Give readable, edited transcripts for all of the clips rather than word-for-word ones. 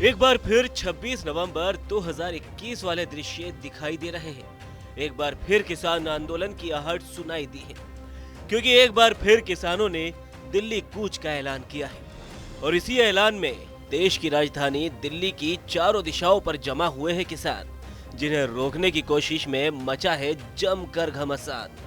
एक बार फिर 26 नवंबर 2021 वाले दृश्य दिखाई दे रहे हैं। एक बार फिर किसान आंदोलन की आहट सुनाई दी है, क्योंकि एक बार फिर किसानों ने दिल्ली कूच का ऐलान किया है। और इसी ऐलान में देश की राजधानी दिल्ली की चारों दिशाओं पर जमा हुए हैं किसान, जिन्हें रोकने की कोशिश में मचा है जमकर घमासान।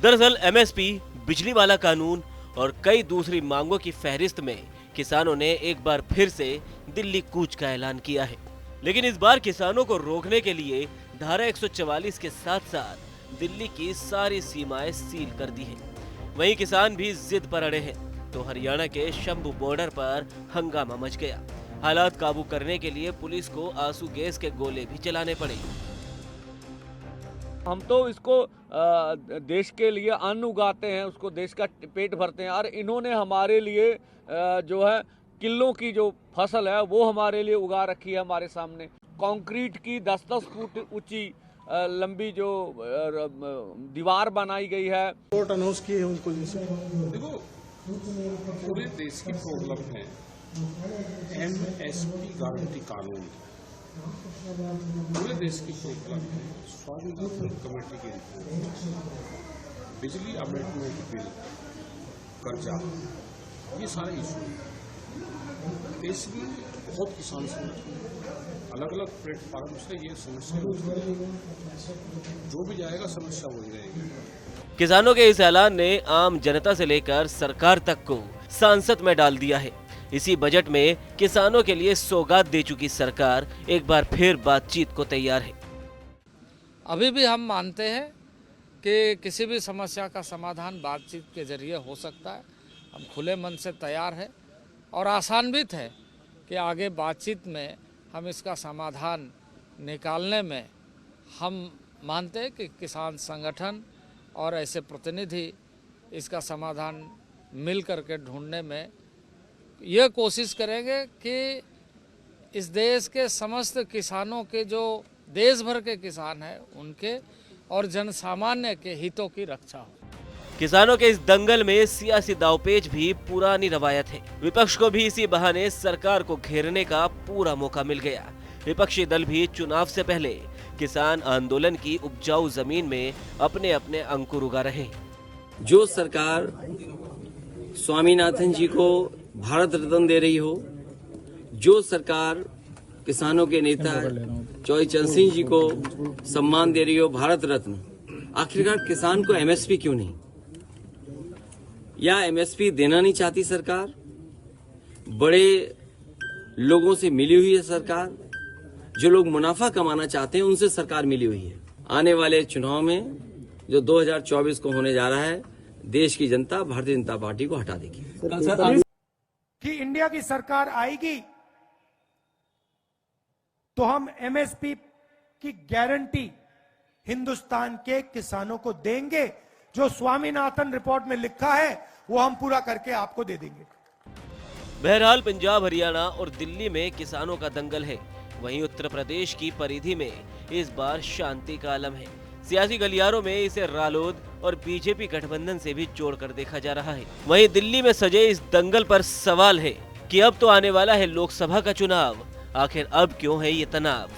दरअसल एमएसपी, बिजली वाला कानून और कई दूसरी मांगों की फहरिस्त में किसानों ने एक बार फिर से दिल्ली कूच का ऐलान किया है। लेकिन इस बार किसानों को रोकने के लिए धारा 144 के साथ साथ दिल्ली की सारी सीमाएं सील कर दी है। वहीं किसान भी जिद पर अड़े हैं, तो हरियाणा के शंभू बॉर्डर पर हंगामा मच गया। हालात काबू करने के लिए पुलिस को आंसू गैस के गोले भी चलाने पड़े। हम तो इसको देश के लिए अन्न उगाते हैं, उसको देश का पेट भरते हैं, और इन्होंने हमारे लिए जो है किलों की जो फसल है वो हमारे लिए उगा रखी है हमारे सामने। कंक्रीट की 10-10 फुट ऊंची लंबी जो दीवार बनाई गई है। कोर्ट अनाउंस किए हैं उनको। देखो, पूरे देश की प्रॉब्लम है एमएसपी गारंटी कानून, पूरे देश की प्रॉब्लम है स्वामीनाथन कमेटी की रिपोर्ट, बिजली अमेंडमेंट बिल, कर्जा, ये सारे इशू हैं। देश में बहुत किसान संगठन अलग अलग प्लेटफॉर्म से ये समस्या जो भी जाएगा समस्या वही रहेगी। किसानों के इस ऐलान ने आम जनता से लेकर सरकार तक को सांसद में डाल दिया है। इसी बजट में किसानों के लिए सौगात दे चुकी सरकार एक बार फिर बातचीत को तैयार है। अभी भी हम मानते हैं कि किसी भी समस्या का समाधान बातचीत के जरिए हो सकता है। हम खुले मन से तैयार है और आसान्वित है कि आगे बातचीत में हम इसका समाधान निकालने में हम मानते हैं कि किसान संगठन और ऐसे प्रतिनिधि इसका समाधान मिल करके ढूंढने में ये कोशिश करेंगे कि इस देश के समस्त किसानों के, जो देश भर के किसान हैं, उनके और जन सामान्य के हितों की रक्षा हो। किसानों के इस दंगल में सियासी दांवपेच भी पुरानी रवायत है। विपक्ष को भी इसी बहाने सरकार को घेरने का पूरा मौका मिल गया। विपक्षी दल भी चुनाव से पहले किसान आंदोलन की उपजाऊ जमीन में अपने अपने अंकुर उगा रहे। जो सरकार स्वामीनाथन जी को भारत रत्न दे रही हो, जो सरकार किसानों के नेता चौधरी चरण सिंह जी को सम्मान दे रही हो भारत रत्न, आखिरकार किसान को एमएसपी क्यों नहीं? या एमएसपी देना नहीं चाहती सरकार? बड़े लोगों से मिली हुई है सरकार, जो लोग मुनाफा कमाना चाहते हैं उनसे सरकार मिली हुई है। आने वाले चुनाव में जो 2024 को होने जा रहा है, देश की जनता भारतीय जनता पार्टी को हटा देगी। कि इंडिया की सरकार आएगी तो हम एमएसपी की गारंटी हिंदुस्तान के किसानों को देंगे। जो स्वामीनाथन रिपोर्ट में लिखा है वो हम पूरा करके आपको दे देंगे। बहरहाल पंजाब, हरियाणा और दिल्ली में किसानों का दंगल है। वहीं उत्तर प्रदेश की परिधि में इस बार शांति का आलम है। सियासी गलियारों में इसे रालोद और बीजेपी गठबंधन से भी जोड़कर देखा जा रहा है। वहीं दिल्ली में सजे इस दंगल पर सवाल है कि अब तो आने वाला है लोकसभा का चुनाव, आखिर अब क्यों है ये तनाव?